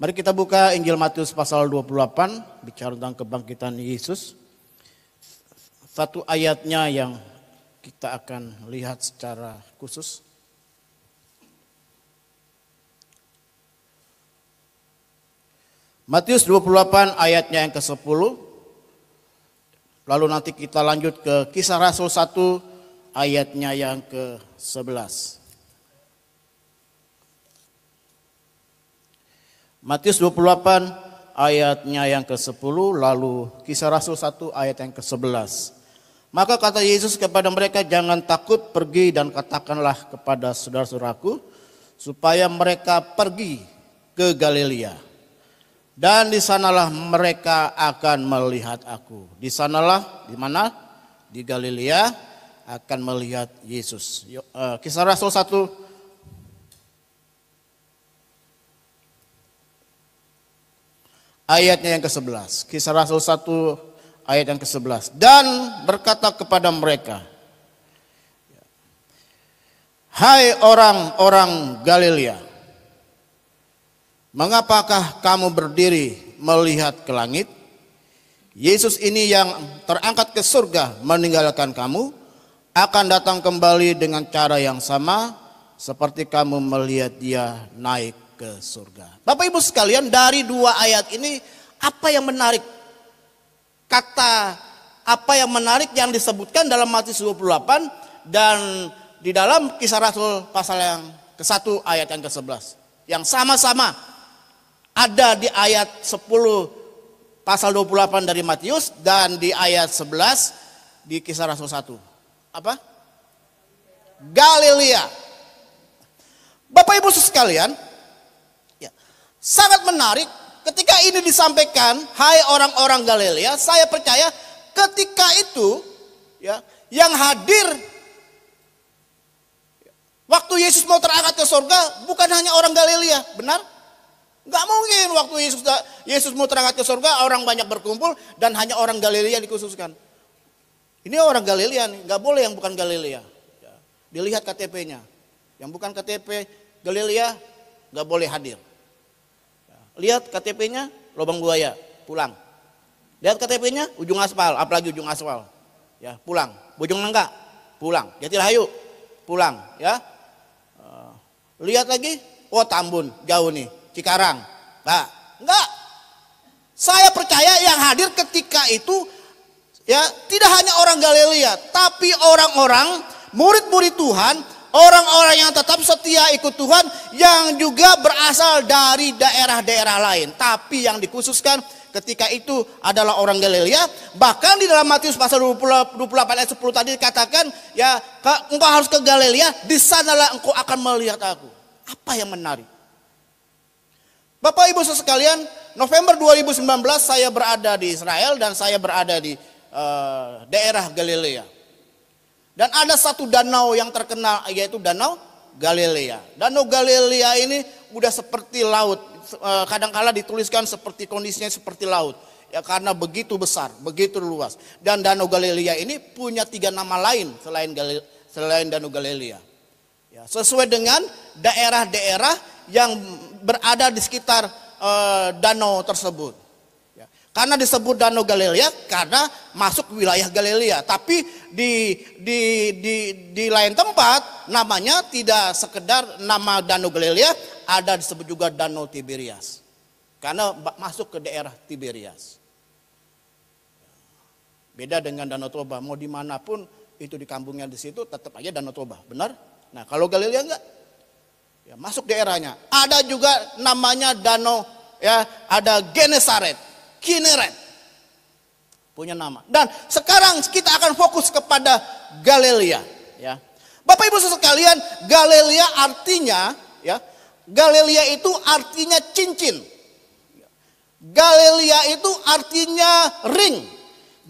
Mari kita buka Injil Matius pasal 28, bicara tentang kebangkitan Yesus. Satu ayatnya yang kita akan lihat secara khusus. Matius 28 ayatnya yang ke-10. Lalu nanti kita lanjut ke Kisah Rasul 1 ayatnya yang ke-11. Matius 28 ayatnya yang ke-10, lalu Kisah Rasul 1 ayat yang ke-11. Maka kata Yesus kepada mereka, jangan takut, pergi dan katakanlah kepada saudara-saudaraku supaya mereka pergi ke Galilea. Dan di sanalah mereka akan melihat aku. Di sanalah, di mana? Di Galilea akan melihat Yesus. Kisah Rasul 1 ayatnya yang ke-11. Kisah Rasul 1 ayat yang ke-11. Dan berkata kepada mereka, hai orang-orang Galilea, mengapakah kamu berdiri melihat ke langit? Yesus ini yang terangkat ke surga meninggalkan kamu, akan datang kembali dengan cara yang sama seperti kamu melihat dia naik ke surga. Bapak Ibu sekalian, dari dua ayat ini apa yang menarik? Kata apa yang menarik yang disebutkan dalam Matius 28 dan di dalam Kisah Rasul pasal yang ke-1 ayat yang ke-11. Yang sama-sama ada di ayat 10 pasal 28 dari Matius dan di ayat 11 di Kisah Rasul 1. Apa? Galilea. Bapak Ibu sekalian, ya, sangat menarik ketika ini disampaikan, hai orang-orang Galilea, saya percaya ketika itu ya, yang hadir waktu Yesus mau terangkat ke surga bukan hanya orang Galilea, benar? Gak mungkin waktu Yesus mau terangkat ke surga orang banyak berkumpul dan hanya orang Galilea dikhususkan. Ini orang Galilea nih, gak boleh yang bukan Galilea. Dilihat KTP-nya, yang bukan KTP Galilea gak boleh hadir. Lihat KTP-nya lubang buaya, pulang. Lihat KTP-nya ujung aspal, apalagi ujung aspal, ya pulang. Bojong Nangka, pulang. Jatilahayu, pulang. Ya, lihat lagi, oh Tambun, jauh nih. Cikarang, enggak. Saya percaya yang hadir ketika itu ya tidak hanya orang Galilea, tapi orang-orang murid-murid Tuhan, orang-orang yang tetap setia ikut Tuhan, yang juga berasal dari daerah-daerah lain. Tapi yang dikhususkan ketika itu adalah orang Galilea. Bahkan di dalam Matius pasal 28 ayat 10 tadi dikatakan, ya engkau harus ke Galilea, di sanalah engkau akan melihat aku. Apa yang menarik? Bapak Ibu sekalian, November 2019 saya berada di Israel dan saya berada di daerah Galilea. Dan ada satu danau yang terkenal yaitu Danau Galilea. Danau Galilea ini udah seperti laut. Kadang-kala dituliskan seperti kondisinya seperti laut. Ya karena begitu besar, begitu luas. Dan Danau Galilea ini punya 3 nama lain selain Danau Galilea. Ya, sesuai dengan daerah-daerah yang berada di sekitar danau tersebut. Ya. Karena disebut Danau Galilea karena masuk wilayah Galilea. Tapi di lain tempat namanya tidak sekedar nama Danau Galilea, ada disebut juga Danau Tiberias. Karena masuk ke daerah Tiberias. Beda dengan Danau Toba, mau dimanapun itu di kampungnya di situ tetap aja Danau Toba, benar? Nah kalau Galilea enggak, ya masuk daerahnya. Ada juga namanya danau, ya ada Genesaret, Kineret, punya nama. Dan sekarang kita akan fokus kepada Galilea. Ya, Bapak Ibu sekalian, Galilea artinya, ya Galilea itu artinya cincin. Galilea itu artinya ring.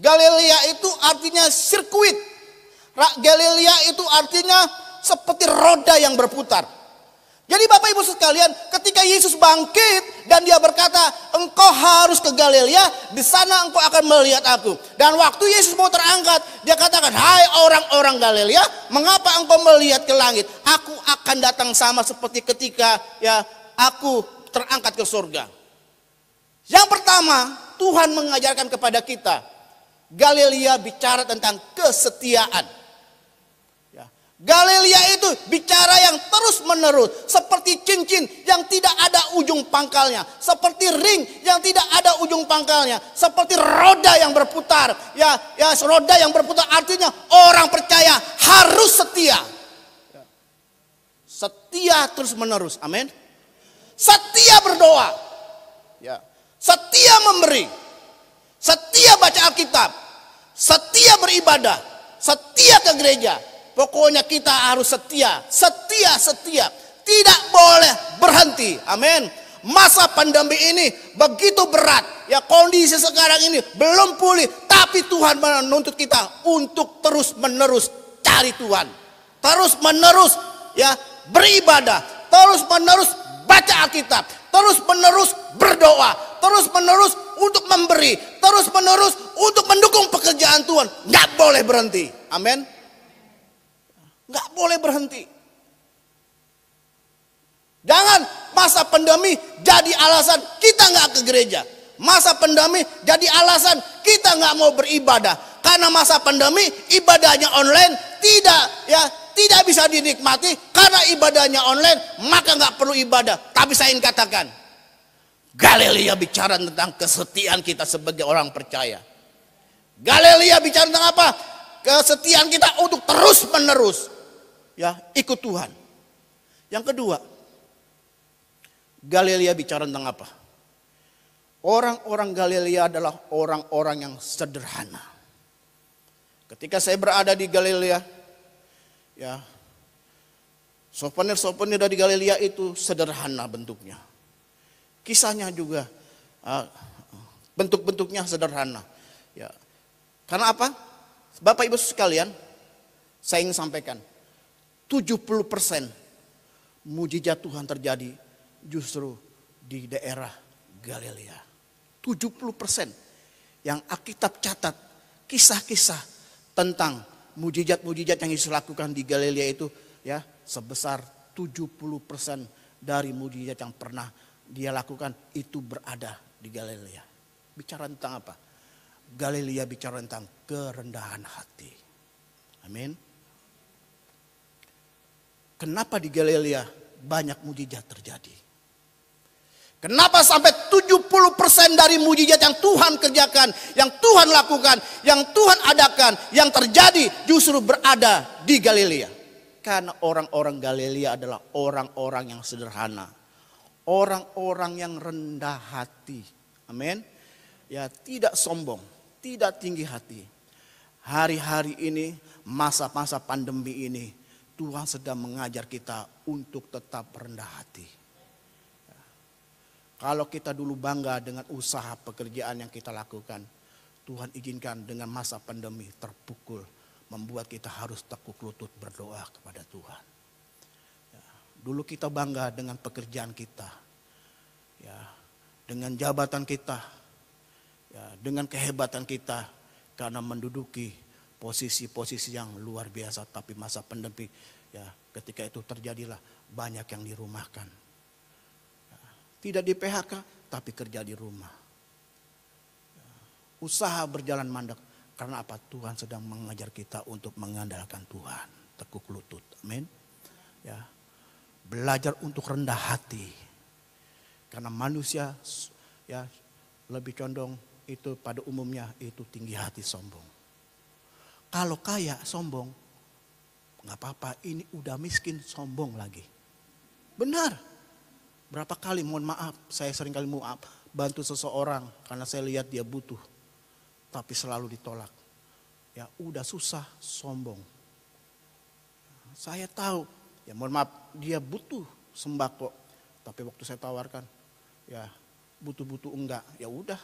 Galilea itu artinya sirkuit. Galilea itu artinya seperti roda yang berputar. Jadi Bapak Ibu sekalian, ketika Yesus bangkit dan dia berkata, engkau harus ke Galilea, di sana engkau akan melihat aku. Dan waktu Yesus mau terangkat, dia katakan, hai orang-orang Galilea, mengapa engkau melihat ke langit? Aku akan datang sama seperti ketika ya aku terangkat ke surga. Yang pertama, Tuhan mengajarkan kepada kita, Galilea bicara tentang kesetiaan. Ya. Galilea itu bicara yang terus menerus, seperti cincin yang tidak ada ujung pangkalnya, seperti ring yang tidak ada ujung pangkalnya, seperti roda yang berputar. Ya, roda yang berputar artinya orang percaya harus setia. Setia terus menerus, amin. Setia berdoa, ya. Setia memberi, setia baca Alkitab, setia beribadah, setia ke gereja. Pokoknya kita harus setia, setia, tidak boleh berhenti, amin. Masa pandemi ini begitu berat, ya, kondisi sekarang ini belum pulih, tapi Tuhan menuntut kita untuk terus menerus cari Tuhan, terus menerus, ya, beribadah, terus menerus baca Alkitab, terus menerus berdoa, terus menerus untuk memberi, terus menerus untuk mendukung pekerjaan Tuhan. Nggak boleh berhenti, amin. Nggak boleh berhenti. Jangan masa pandemi jadi alasan kita nggak ke gereja. Masa pandemi jadi alasan kita nggak mau beribadah. Karena masa pandemi ibadahnya online tidak bisa dinikmati. Karena ibadahnya online maka nggak perlu ibadah. Tapi saya ingin katakan, Galilea bicara tentang kesetiaan kita sebagai orang percaya. Galilea bicara tentang apa? Kesetiaan kita untuk terus menerus, ya, ikut Tuhan. Yang kedua, Galilea bicara tentang apa? Orang-orang Galilea adalah orang-orang yang sederhana. Ketika saya berada di Galilea, ya, souvenir dari Galilea itu sederhana bentuknya. Kisahnya juga bentuk-bentuknya sederhana. Ya. Karena apa? Bapak Ibu sekalian, saya ingin sampaikan, 70% mujizat Tuhan terjadi justru di daerah Galilea. 70% yang Alkitab catat kisah-kisah tentang mujizat-mujizat yang Yesus lakukan di Galilea itu, ya, sebesar 70% dari mujizat yang pernah dia lakukan itu berada di Galilea. Bicara tentang apa? Galilea bicara tentang kerendahan hati. Amin. Kenapa di Galilea banyak mujizat terjadi? Kenapa sampai 70% dari mujizat yang Tuhan kerjakan, yang Tuhan lakukan, yang Tuhan adakan, yang terjadi justru berada di Galilea? Karena orang-orang Galilea adalah orang-orang yang sederhana. Orang-orang yang rendah hati. Amin. Ya, tidak sombong, tidak tinggi hati. Hari-hari ini, masa-masa pandemi ini, Tuhan sedang mengajar kita untuk tetap rendah hati. Kalau kita dulu bangga dengan usaha pekerjaan yang kita lakukan, Tuhan izinkan dengan masa pandemi terpukul, membuat kita harus tekuk lutut berdoa kepada Tuhan. Ya, dulu kita bangga dengan pekerjaan kita, ya, dengan jabatan kita, ya, dengan kehebatan kita, karena menduduki posisi-posisi yang luar biasa. Tapi masa pandemi, ya, ketika itu terjadilah banyak yang dirumahkan. Tidak di PHK, tapi kerja di rumah. Usaha berjalan mandek. Karena apa? Tuhan sedang mengajar kita untuk mengandalkan Tuhan. Tekuk lutut. Amin. Ya. Belajar untuk rendah hati. Karena manusia, ya, lebih condong itu pada umumnya itu tinggi hati, sombong. Kalau kaya sombong, nggak apa-apa. Ini udah miskin sombong lagi. Benar. Berapa kali, mohon maaf, saya sering kali bantu seseorang karena saya lihat dia butuh. Tapi selalu ditolak. Ya udah susah, sombong. Saya tahu, ya mohon maaf, dia butuh sembako. Tapi waktu saya tawarkan, ya butuh-butuh enggak, ya udah.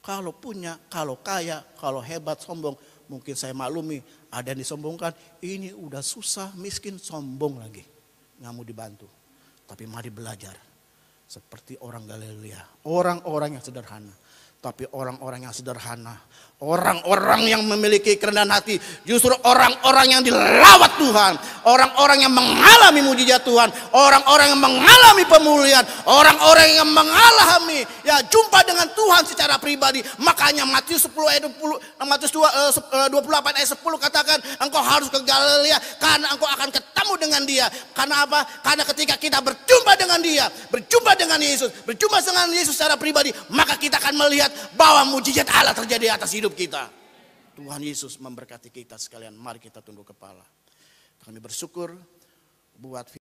Kalau punya, kalau kaya, kalau hebat, sombong, mungkin saya maklumi, ada yang disombongkan, ini udah susah, miskin, sombong lagi. Nggak mau dibantu. Tapi mari belajar seperti orang Galilea. Orang-orang yang sederhana. Tapi orang-orang yang sederhana, orang-orang yang memiliki kerendahan hati, justru orang-orang yang dilawat Tuhan, orang-orang yang mengalami mujizat Tuhan, orang-orang yang mengalami pemulihan, orang-orang yang mengalami jumpa dengan Tuhan secara pribadi. Makanya Matius 28 ayat 10 katakan, engkau harus ke Galilea karena engkau akan ketemu dengan Dia. Karena apa? Karena ketika kita berjumpa dengan Dia, berjumpa dengan Yesus, berjumpa dengan Yesus secara pribadi, maka kita akan melihat bahwa mujizat Allah terjadi atas hidup kita. Tuhan Yesus memberkati kita sekalian. Mari kita tunduk kepala. Kami bersyukur buat